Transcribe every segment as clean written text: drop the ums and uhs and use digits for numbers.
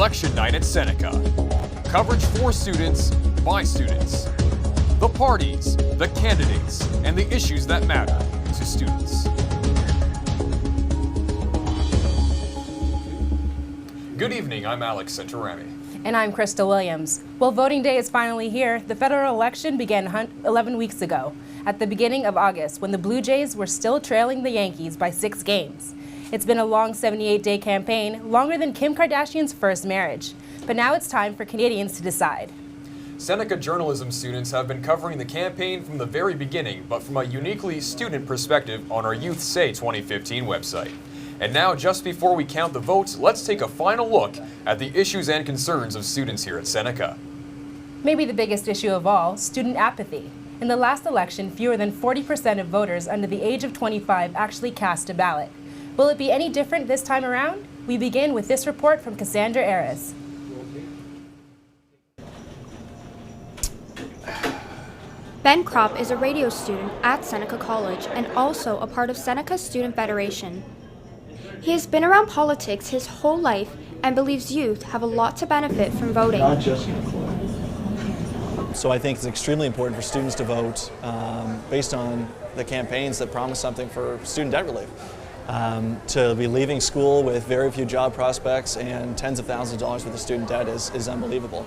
Election Night at Seneca. Coverage for students, by students. The parties, the candidates, and the issues that matter to students. Good evening, I'm Alex Santarami. And I'm Crystal Williams. Well, voting day is finally here. The federal election began 11 weeks ago, at the beginning of August, when the Blue Jays were still trailing the Yankees by 6 games. It's been a long 78-day campaign, longer than Kim Kardashian's first marriage. But now it's time for Canadians to decide. Seneca journalism students have been covering the campaign from the very beginning, but from a uniquely student perspective on our Youth Say 2015 website. And now, just before we count the votes, let's take a final look at the issues and concerns of students here at Seneca. Maybe the biggest issue of all, student apathy. In the last election, fewer than 40% of voters under the age of 25 actually cast a ballot. Will it be any different this time around? We begin with this report from Cassandra Aris. Ben Kropp is a radio student at Seneca College and also a part of Seneca's Student Federation. He has been around politics his whole life and believes youth have a lot to benefit from voting. So I think it's extremely important for students to vote based on the campaigns that promise something for student debt relief. To be leaving school with very few job prospects and tens of thousands of dollars worth of student debt is unbelievable.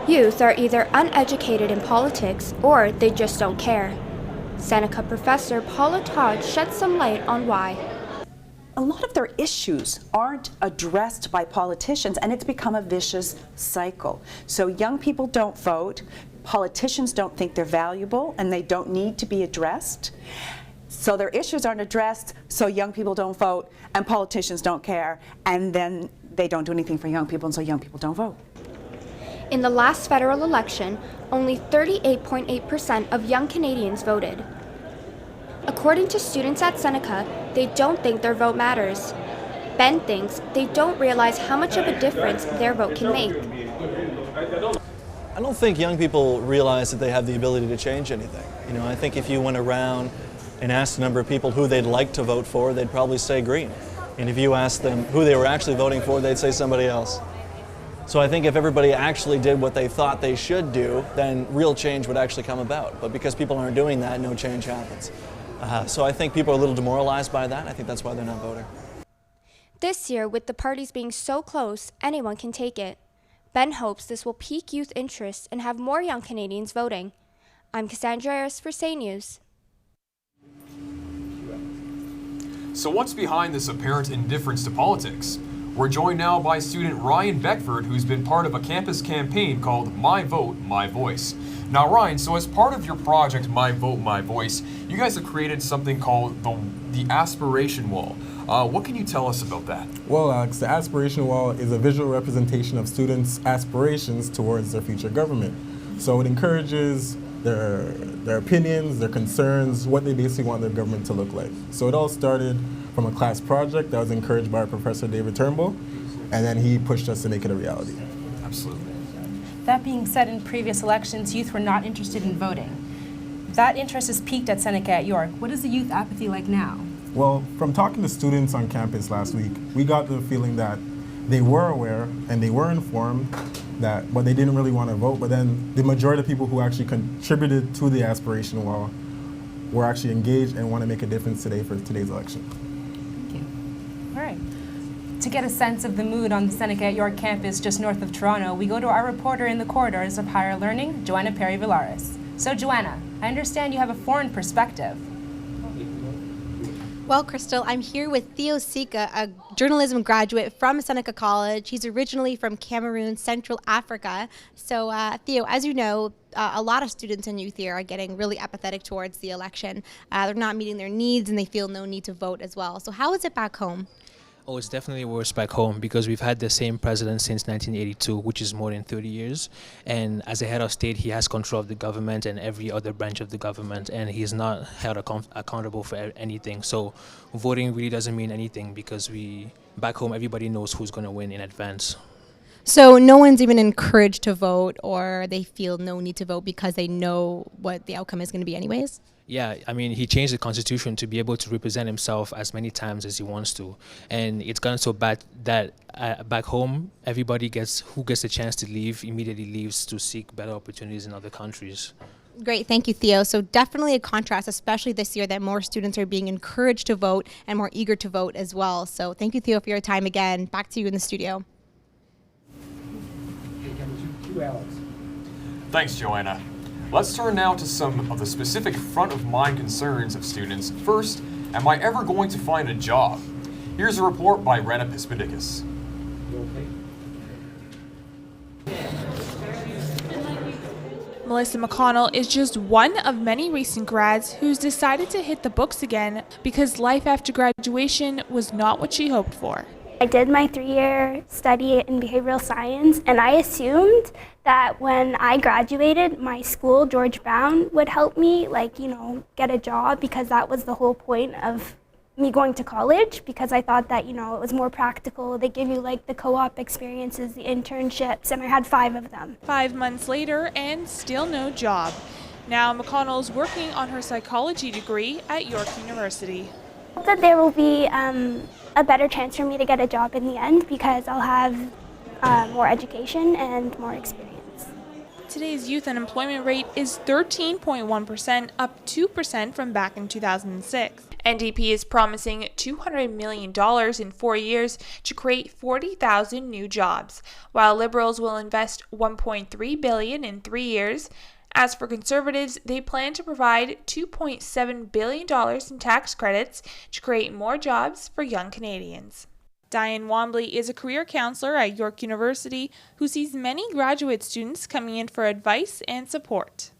Youth are either uneducated in politics or they just don't care. Seneca professor Paula Todd sheds some light on why. A lot of their issues aren't addressed by politicians, and it's become a vicious cycle. So young people don't vote, politicians don't think they're valuable, and they don't need to be addressed. So their issues aren't addressed, so young people don't vote, and politicians don't care, and then they don't do anything for young people, and so young people don't vote. In the last federal election, only 38.8% of young Canadians voted. According to students at Seneca, they don't think their vote matters. Ben thinks they don't realize how much of a difference their vote can make. I don't think young people realize that they have the ability to change anything. I think if you went around and asked a number of people who they'd like to vote for, they'd probably say Green. And if you asked them who they were actually voting for, they'd say somebody else. So I think if everybody actually did what they thought they should do, then real change would actually come about. But because people aren't doing that, no change happens. So I think people are a little demoralized by that. I think that's why they're not voting. This year, with the parties being so close, anyone can take it. Ben hopes this will pique youth interest and have more young Canadians voting. I'm Cassandra Aris for Say News. So what's behind this apparent indifference to politics? We're joined now by student Ryan Beckford, who's been part of a campus campaign called My Vote, My Voice. Now Ryan, so as part of your project, My Vote, My Voice, you guys have created something called the Aspiration Wall. What can you tell us about that? Well, Alex, the Aspiration Wall is a visual representation of students' aspirations towards their future government. So it encourages their opinions, their concerns, what they basically want their government to look like. So it all started from a class project that was encouraged by our professor David Turnbull, and then he pushed us to make it a reality. Absolutely. That being said, in previous elections, youth were not interested in voting. That interest has peaked at Seneca at York. What is the youth apathy like now? Well, from talking to students on campus last week, we got the feeling that they were aware and they were informed, but they didn't really want to vote. But then the majority of people who actually contributed to the Aspiration Wall were actually engaged and want to make a difference today for today's election. Thank you. All right. To get a sense of the mood on the Seneca at York campus just north of Toronto, we go to our reporter in the corridors of higher learning, Joanna Perry-Villaris. So Joanna, I understand you have a foreign perspective. Well, Crystal, I'm here with Theo Sika, a journalism graduate from Seneca College. He's originally from Cameroon, Central Africa. So, Theo, as you know, a lot of students and youth here are getting really apathetic towards the election. They're not meeting their needs and they feel no need to vote as well. So how is it back home? Oh, it's definitely worse back home because we've had the same president since 1982, which is more than 30 years. And as a head of state, he has control of the government and every other branch of the government, and he's not held accountable for anything. So voting really doesn't mean anything because back home, everybody knows who's going to win in advance. So no one's even encouraged to vote, or they feel no need to vote because they know what the outcome is going to be anyways? Yeah, I mean, he changed the constitution to be able to represent himself as many times as he wants to, and it's gotten so bad that back home, everybody who gets the chance to leave immediately leaves to seek better opportunities in other countries. Great, thank you, Theo. So definitely a contrast, especially this year, that more students are being encouraged to vote and more eager to vote as well. So thank you, Theo, for your time again. Back to you in the studio. Thanks, Joanna. Let's turn now to some of the specific front-of-mind concerns of students. First, am I ever going to find a job? Here's a report by Rena Pispidicus. Melissa McConnell is just one of many recent grads who's decided to hit the books again because life after graduation was not what she hoped for. I did my 3-year study in behavioral science, and I assumed that when I graduated, my school, George Brown, would help me, get a job, because that was the whole point of me going to college, because I thought that, it was more practical. They give you, the co-op experiences, the internships, and I had 5 of them. 5 months later, and still no job. Now McConnell's working on her psychology degree at York University. I hope that there will be a better chance for me to get a job in the end, because I'll have more education and more experience. Today's youth unemployment rate is 13.1%, up 2% from back in 2006. NDP is promising $200 million in 4 years to create 40,000 new jobs, while Liberals will invest $1.3 billion in 3 years. As for Conservatives, they plan to provide $2.7 billion in tax credits to create more jobs for young Canadians. Diane Wombley is a career counselor at York University who sees many graduate students coming in for advice and support.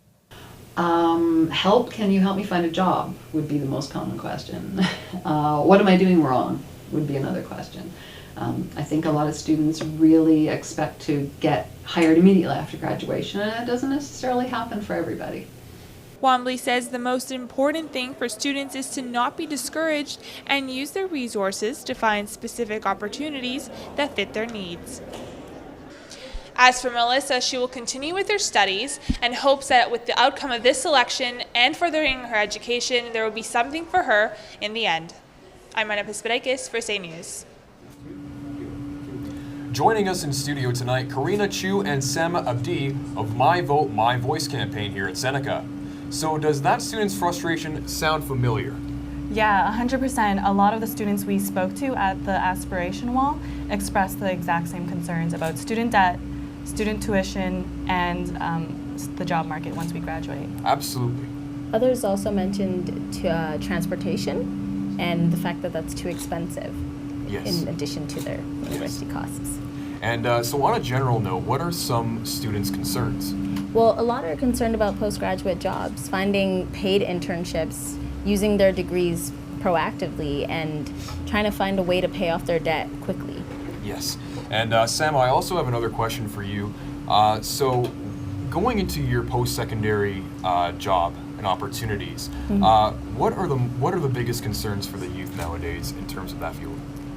Can you help me find a job would be the most common question. What am I doing wrong would be another question. I think a lot of students really expect to get hired immediately after graduation, and it doesn't necessarily happen for everybody. Wombley says the most important thing for students is to not be discouraged and use their resources to find specific opportunities that fit their needs. As for Melissa, she will continue with her studies and hopes that with the outcome of this election and furthering her education, there will be something for her in the end. I'm Rena Pispidicus for Say News. Joining us in studio tonight, Karina Chu and Sama Abdi of My Vote, My Voice campaign here at Seneca. So does that student's frustration sound familiar? Yeah, 100%. A lot of the students we spoke to at the aspiration wall expressed the exact same concerns about student debt, student tuition, and the job market once we graduate. Absolutely. Others also mentioned transportation and the fact that that's too expensive. Yes. In addition to their university costs. And so on a general note, what are some students' concerns? Well, a lot are concerned about postgraduate jobs, finding paid internships, using their degrees proactively, and trying to find a way to pay off their debt quickly. Yes. And Sam, I also have another question for you. So going into your post-secondary job and opportunities, what are the biggest concerns for the youth nowadays in terms of that field?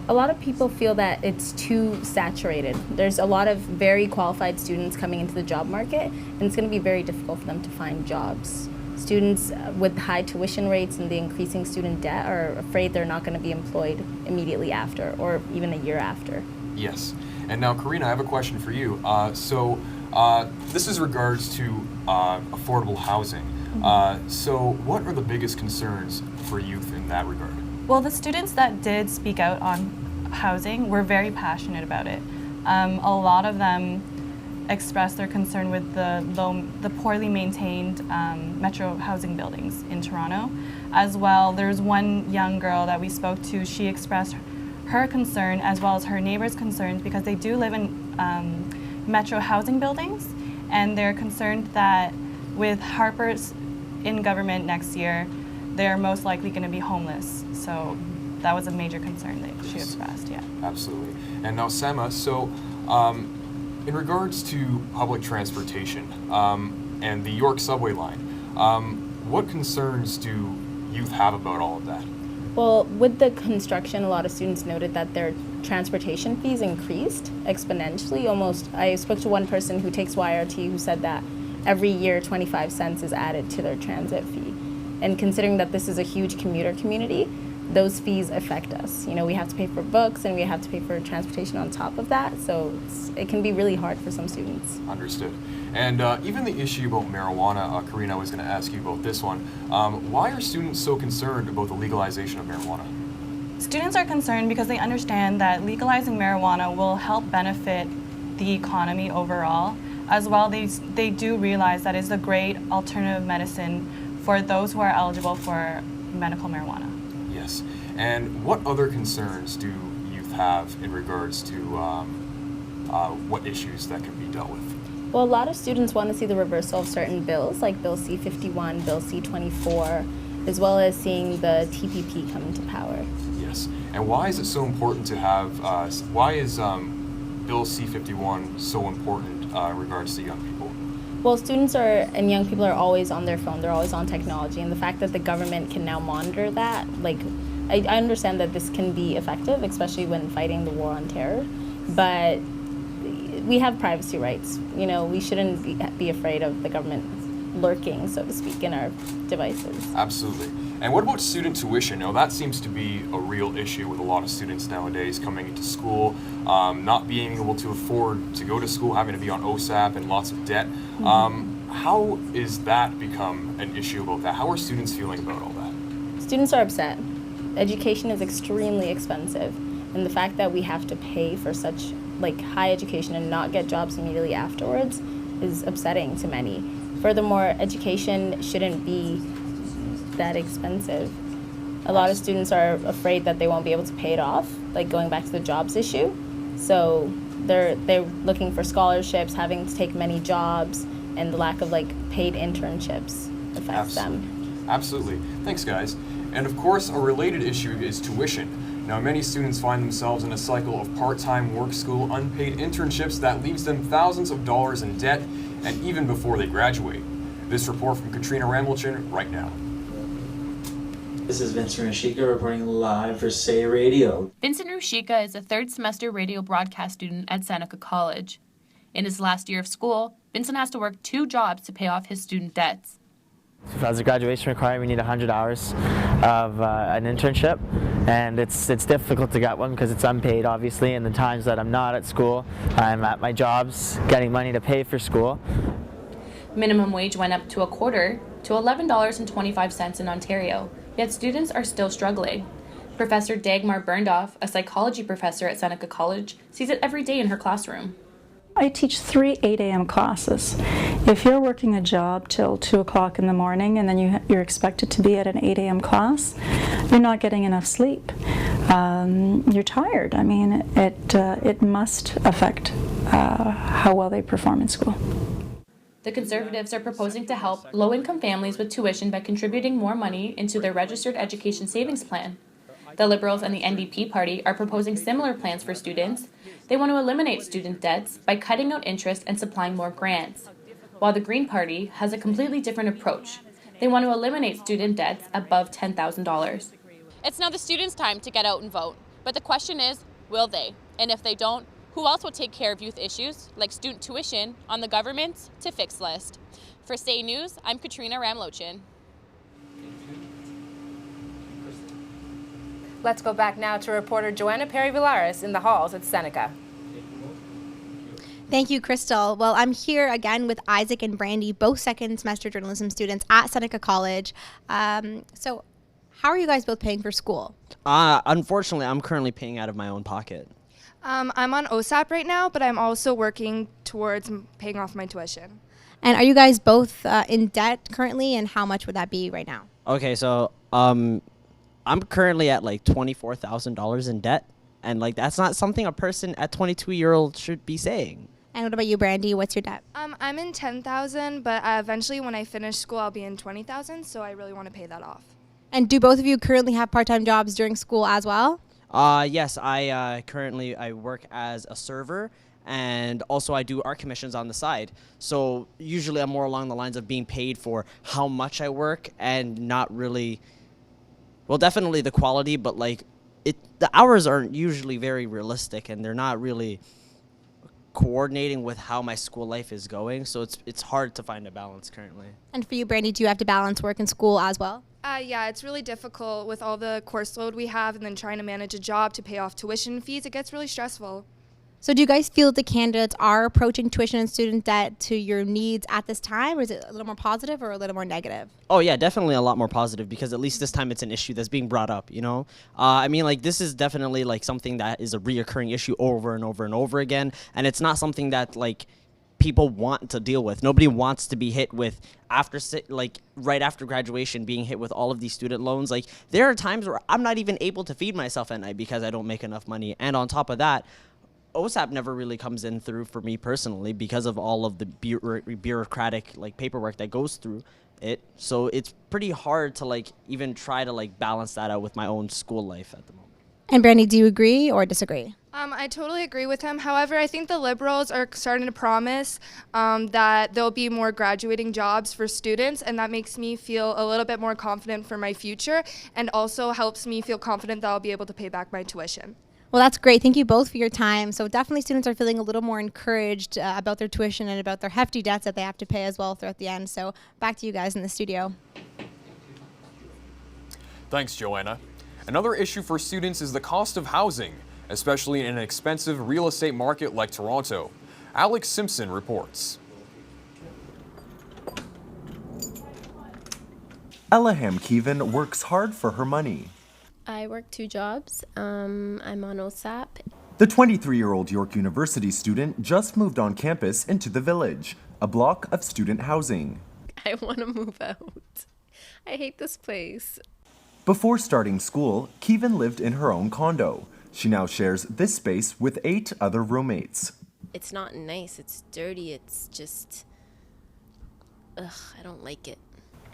A lot of people feel that it's too saturated. There's a lot of very qualified students coming into the job market, and it's going to be very difficult for them to find jobs. Students with high tuition rates and the increasing student debt are afraid they're not going to be employed immediately after, or even a year after. Yes. And now, Karina, I have a question for you. This is regards to affordable housing. So what are the biggest concerns for youth in that regard? Well, the students that did speak out on housing were very passionate about it. A lot of them expressed their concern with the poorly maintained metro housing buildings in Toronto. As well, there's one young girl that we spoke to. She expressed her concern as well as her neighbors' concerns because they do live in metro housing buildings, and they're concerned that with Harper's in government next year, they're most likely going to be homeless. So that was a major concern that she expressed, yeah. Absolutely. And now, Sama, so in regards to public transportation and the York subway line, what concerns do youth have about all of that? Well, with the construction, a lot of students noted that their transportation fees increased exponentially. I spoke to one person who takes YRT who said that every year 25 cents is added to their transit fee. And considering that this is a huge commuter community, those fees affect us. You know, we have to pay for books and we have to pay for transportation on top of that, so it can be really hard for some students. Understood. And even the issue about marijuana, Karina, I was going to ask you about this one. Why are students so concerned about the legalization of marijuana? Students are concerned because they understand that legalizing marijuana will help benefit the economy overall. As well, they do realize that it's a great alternative medicine for those who are eligible for medical marijuana. Yes. And what other concerns do youth have in regards to what issues that can be dealt with? Well, a lot of students want to see the reversal of certain bills, like Bill C-51, Bill C-24, as well as seeing the TPP come into power. Yes. And why is it so important to have, why is Bill C-51 so important in regards to young people? Well, students and young people are always on their phone, they're always on technology, and the fact that the government can now monitor that, like, I understand that this can be effective, especially when fighting the war on terror, but we have privacy rights. You know, we shouldn't be afraid of the government lurking, so to speak, in our devices. Absolutely. And what about student tuition? Now, that seems to be a real issue with a lot of students nowadays coming into school, not being able to afford to go to school, having to be on OSAP and lots of debt. How is that become an issue about that? How are students feeling about all that? Students are upset. Education is extremely expensive, and the fact that we have to pay for such high education and not get jobs immediately afterwards is upsetting to many. Furthermore, education shouldn't be that expensive. A lot of students are afraid that they won't be able to pay it off, like going back to the jobs issue. So they're looking for scholarships, having to take many jobs, and the lack of paid internships affects them. Absolutely. Thanks, guys. And of course, a related issue is tuition. Now, many students find themselves in a cycle of part-time work, school, unpaid internships that leaves them thousands of dollars in debt, and even before they graduate. This report from Katrina Ramlichin right now. This is Vincent Rushika reporting live for Say Radio. Vincent Rushika is a third semester radio broadcast student at Seneca College. In his last year of school, Vincent has to work 2 jobs to pay off his student debts. As a graduation requirement, we need 100 hours of an internship, and it's difficult to get one because it's unpaid, obviously, and the times that I'm not at school, I'm at my jobs getting money to pay for school. Minimum wage went up to a quarter to $11.25 in Ontario, yet students are still struggling. Professor Dagmar Burndoff, a psychology professor at Seneca College, sees it every day in her classroom. I teach 3 8 a.m. classes. If you're working a job till 2 o'clock in the morning and then you're expected to be at an 8 a.m. class, you're not getting enough sleep. You're tired. I mean, it must affect how well they perform in school. The Conservatives are proposing to help low-income families with tuition by contributing more money into their registered education savings plan. The Liberals and the NDP party are proposing similar plans for students. They want to eliminate student debts by cutting out interest and supplying more grants, while the Green Party has a completely different approach. They want to eliminate student debts above $10,000. It's now the students' time to get out and vote, but the question is, will they? And if they don't, who else will take care of youth issues like student tuition on the government's to fix list? For Say News, I'm Katrina Ramlochin. Let's go back now to reporter Joanna Perry-Villaris in the halls at Seneca. Thank you, Crystal. Well, I'm here again with Isaac and Brandy, both second semester journalism students at Seneca College. So how are you guys both paying for school? Unfortunately, I'm currently paying out of my own pocket. I'm on OSAP right now, but I'm also working towards paying off my tuition. And are you guys both in debt currently, and how much would that be right now? Okay, so I'm currently at like $24,000 in debt, and like that's not something a person at 22-year-old should be saying. And what about you, Brandy? What's your debt? I'm in 10,000, but eventually when I finish school, I'll be in 20,000, so I really want to pay that off. And do both of you currently have part-time jobs during school as well? Yes, I currently work as a server, and also I do art commissions on the side. So usually I'm more along the lines of being paid for how much I work and not really, well, definitely the quality, but like the hours aren't usually very realistic, and they're not really coordinating with how my school life is going. So it's hard to find a balance currently. And for you, Brandy, do you have to balance work and school as well? Yeah, it's really difficult with all the course load we have and then trying to manage a job to pay off tuition fees. It gets really stressful. So do you guys feel the candidates are approaching tuition and student debt to your needs at this time, or is it a little more positive or a little more negative? Oh yeah, definitely a lot more positive, because at least this time it's an issue that's being brought up, you know? I mean, like, this is definitely like something that is a reoccurring issue over and over and over again, and it's not something that like people want to deal with. Nobody wants to be hit with right after graduation, being hit with all of these student loans. Like, there are times where I'm not even able to feed myself at night because I don't make enough money, and on top of that, OSAP never really comes in through for me personally because of all of the bureaucratic like paperwork that goes through it. So it's pretty hard to like even try to like balance that out with my own school life at the moment. And Brandy, do you agree or disagree? I totally agree with him. However, I think the Liberals are starting to promise that there'll be more graduating jobs for students, and that makes me feel a little bit more confident for my future, and also helps me feel confident that I'll be able to pay back my tuition. Well, that's great. Thank you both for your time. So definitely students are feeling a little more encouraged about their tuition and about their hefty debts that they have to pay as well throughout the end. So back to you guys in the studio. Thanks, Joanna. Another issue for students is the cost of housing, especially in an expensive real estate market like Toronto. Alex Simpson reports. Elaham Keevan works hard for her money. I work 2 jobs. I'm on OSAP. The 23-year-old York University student just moved on campus into the Village, a block of student housing. I want to move out. I hate this place. Before starting school, Keevan lived in her own condo. She now shares this space with 8 other roommates. It's not nice. It's dirty. It's just... Ugh, I don't like it.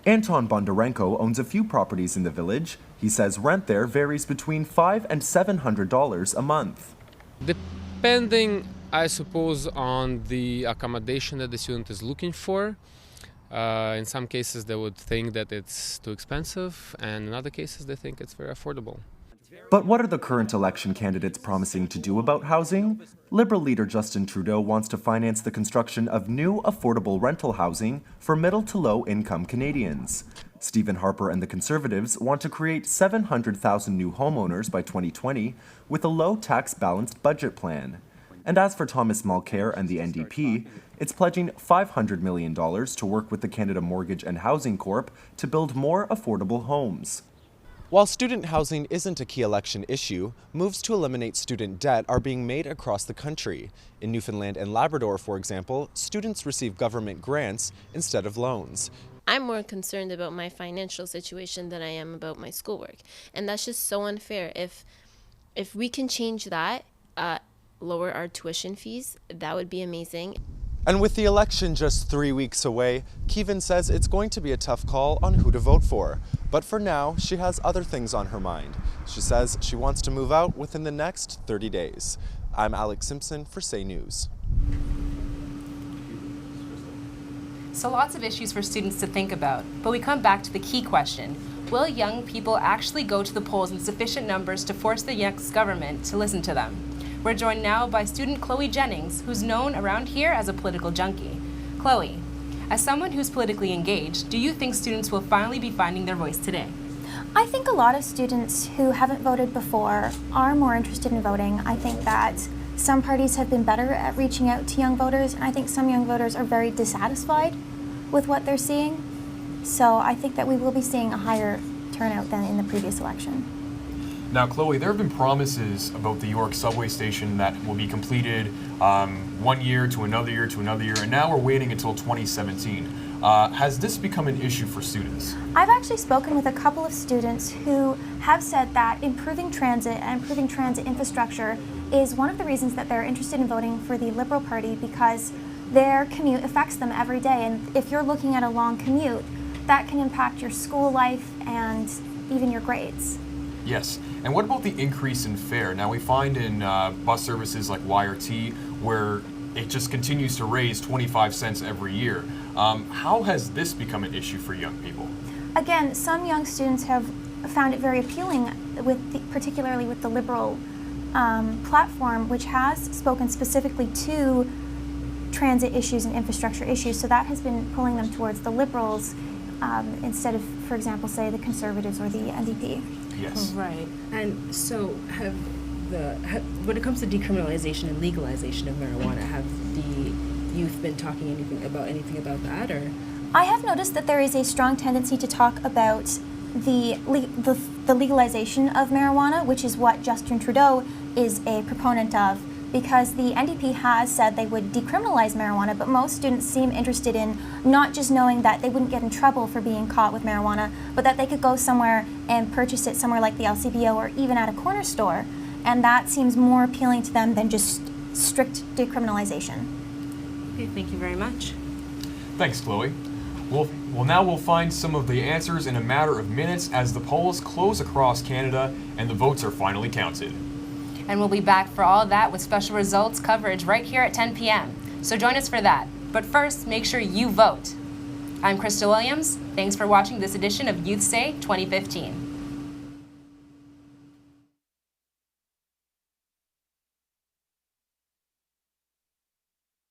Anton Bondarenko owns a few properties in the Village. He says rent there varies between $500 and $700 a month. Depending, I suppose, on the accommodation that the student is looking for. In some cases, they would think that it's too expensive, and in other cases, they think it's very affordable. But what are the current election candidates promising to do about housing? Liberal leader Justin Trudeau wants to finance the construction of new affordable rental housing for middle to low income Canadians. Stephen Harper and the Conservatives want to create 700,000 new homeowners by 2020 with a low tax balanced budget plan. And as for Thomas Mulcair and the NDP, it's pledging $500 million to work with the Canada Mortgage and Housing Corp to build more affordable homes. While student housing isn't a key election issue, moves to eliminate student debt are being made across the country. In Newfoundland and Labrador, for example, students receive government grants instead of loans. I'm more concerned about my financial situation than I am about my schoolwork. And that's just so unfair. If we can change that, lower our tuition fees, that would be amazing. And with the election just 3 weeks away, Keevan says it's going to be a tough call on who to vote for. But for now, she has other things on her mind. She says she wants to move out within the next 30 days. I'm Alex Simpson for Say News. So lots of issues for students to think about, but we come back to the key question. Will young people actually go to the polls in sufficient numbers to force the next government to listen to them? We're joined now by student Chloe Jennings, who's known around here as a political junkie. Chloe, as someone who's politically engaged, do you think students will finally be finding their voice today? I think a lot of students who haven't voted before are more interested in voting. I think that some parties have been better at reaching out to young voters, and I think some young voters are very dissatisfied with what they're seeing. So I think that we will be seeing a higher turnout than in the previous election. Now, Chloe, there have been promises about the York subway station that will be completed 1 year to another year to another year, and now we're waiting until 2017. Has this become an issue for students? I've actually spoken with a couple of students who have said that improving transit and improving transit infrastructure is one of the reasons that they're interested in voting for the Liberal Party, because their commute affects them every day, and if you're looking at a long commute, that can impact your school life and even your grades. Yes, and what about the increase in fare? Now we find in bus services like YRT where it just continues to raise 25 cents every year. How has this become an issue for young people? Again, some young students have found it very appealing, particularly with the Liberal platform, which has spoken specifically to transit issues and infrastructure issues, so that has been pulling them towards the Liberals. instead of, for example, say the Conservatives or the NDP. Yes. Right. And so when it comes to decriminalization and legalization of marijuana, have the youth been talking anything about that, or? I have noticed that there is a strong tendency to talk about the legalization of marijuana, which is what Justin Trudeau is a proponent of, because the NDP has said they would decriminalize marijuana, but most students seem interested in not just knowing that they wouldn't get in trouble for being caught with marijuana, but that they could go somewhere and purchase it somewhere like the LCBO or even at a corner store. And that seems more appealing to them than just strict decriminalization. Okay, thank you very much. Thanks, Chloe. Now we'll find some of the answers in a matter of minutes as the polls close across Canada and the votes are finally counted. And we'll be back for all of that with special results coverage right here at 10 p.m. So join us for that. But first, make sure you vote. I'm Krista Williams. Thanks for watching this edition of Youth Say 2015.